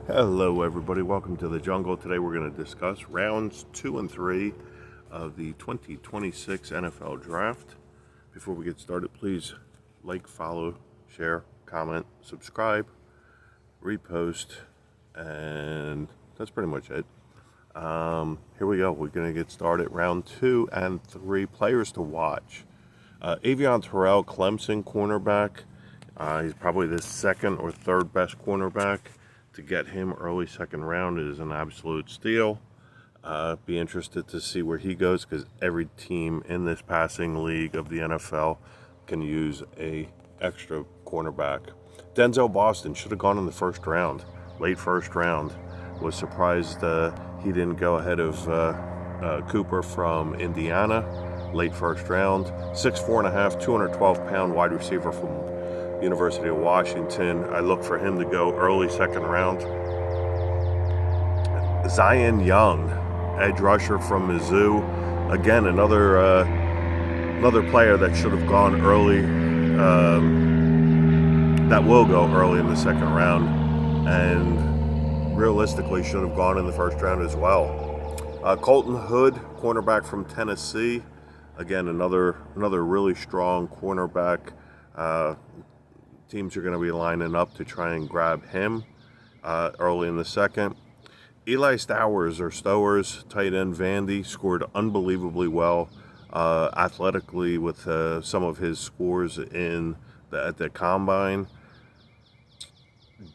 Hello everybody, welcome to the jungle. Today we're going to discuss rounds 2 and 3 of the 2026 NFL Draft. Before we get started, please like, follow, share, comment, subscribe, repost, and that's pretty much it. Here we go, we're going to get started. Round 2 and 3, players to watch. Avion Terrell, Clemson cornerback. He's probably the second or third best cornerback. To get him early second round is an absolute steal. Be interested to see where he goes because every team in this passing league of the NFL can use a extra cornerback. Denzel Boston should have gone in the first round, late first round. Was surprised he didn't go ahead of Cooper from Indiana, late first round. 6'4.5", 212-pound wide receiver from University of Washington. I look for him to go early second round. Zion Young, edge rusher from Mizzou. Again, another player that should have gone early, that will go early in the second round, and realistically should have gone in the first round as well. Colton Hood, cornerback from Tennessee. Again, another really strong cornerback. Teams are going to be lining up to try and grab him early in the second. Eli Stowers, tight end Vandy, scored unbelievably well athletically with some of his scores at the combine.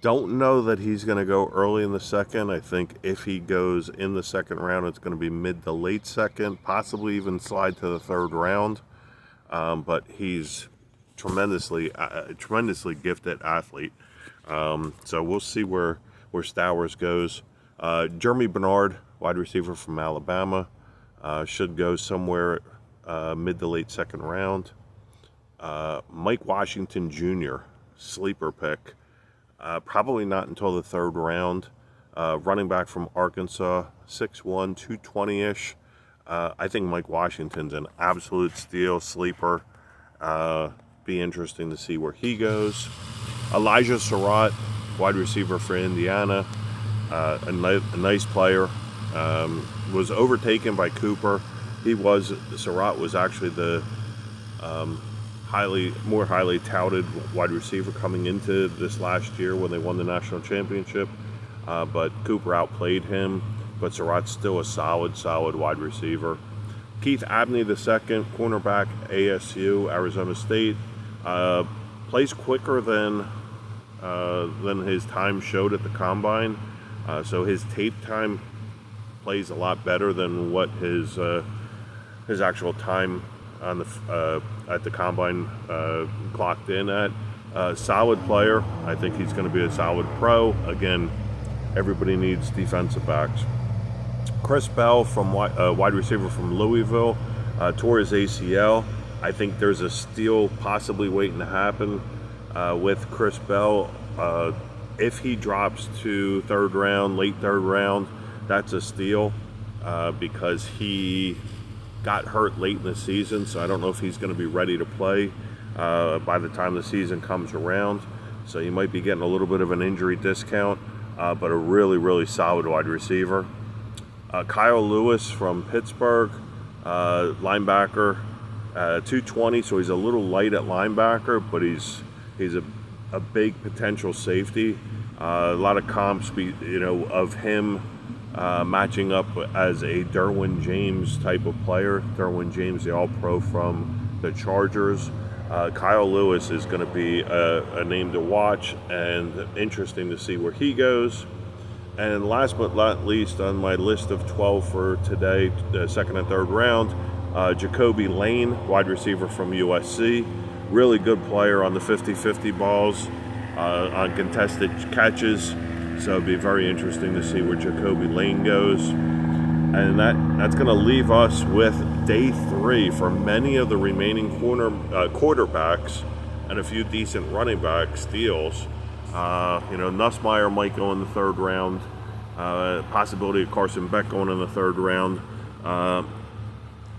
Don't know that he's going to go early in the second. I think if he goes in the second round, it's going to be mid to late second, possibly even slide to the third round. But he's tremendously gifted athlete. So we'll see where Stowers goes. Jeremy Bernard, wide receiver from Alabama, should go somewhere mid to late second round. Mike Washington Jr., sleeper pick, probably not until the third round. Running back from Arkansas, 6'1", 220-ish. I think Mike Washington's an absolute steal, sleeper. Be interesting to see where he goes. Elijah Surratt, wide receiver for Indiana, a nice player. Was overtaken by Cooper. Surratt was actually the more highly touted wide receiver coming into this last year when they won the national championship. But Cooper outplayed him. But Surratt's still a solid wide receiver. Keith Abney II, cornerback, ASU, Arizona State. Plays quicker than his time showed at the combine, so his tape time plays a lot better than what his actual time on at the combine clocked in at. Solid player. I think he's going to be a solid pro. Again, everybody needs defensive backs. Chris Bell, from wide receiver from Louisville, tore his ACL. I think there's a steal possibly waiting to happen with Chris Bell. If he drops to late third round, that's a steal because he got hurt late in the season, so I don't know if he's going to be ready to play by the time the season comes around. So you might be getting a little bit of an injury discount, but a really solid wide receiver. Kyle Lewis from Pittsburgh, linebacker, 220, so he's a little light at linebacker, but he's a big potential safety. A lot of comps, of him matching up as a Derwin James type of player. Derwin James, the All-Pro from the Chargers. Kyle Lewis is going to be a name to watch and interesting to see where he goes. And last but not least on my list of 12 for today, the second and third round, Jacoby Lane, wide receiver from USC. Really good player on the 50-50 balls, on contested catches. So it'll be very interesting to see where Jacoby Lane goes. And that's going to leave us with day 3 for many of the remaining quarterbacks and a few decent running back steals. Nussmeier might go in the third round. Possibility of Carson Beck going in the third round.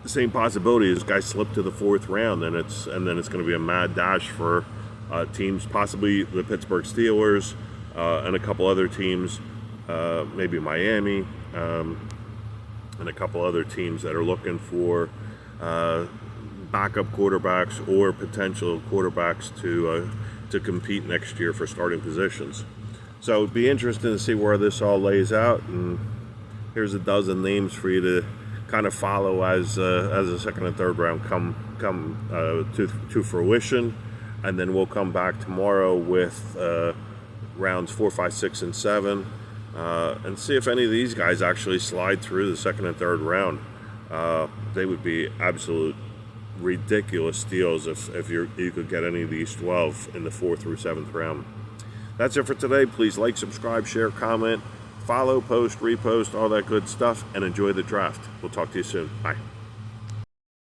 The same possibility is guys slip to the fourth round, and then it's going to be a mad dash for teams, possibly the Pittsburgh Steelers and a couple other teams maybe Miami, and a couple other teams that are looking for backup quarterbacks or potential quarterbacks to compete next year for starting positions. So it'd be interesting to see where this all lays out, and here's a dozen names for you to kind of follow as the second and third round come to fruition, and then we'll come back tomorrow with rounds 4, 5, 6, and 7, and see if any of these guys actually slide through the second and third round. They would be absolute ridiculous steals if you could get any of these 12 in the 4th through 7th round. That's it for today. Please like, subscribe, share, comment, follow, post, repost, all that good stuff, and enjoy the draft. We'll talk to you soon. Bye.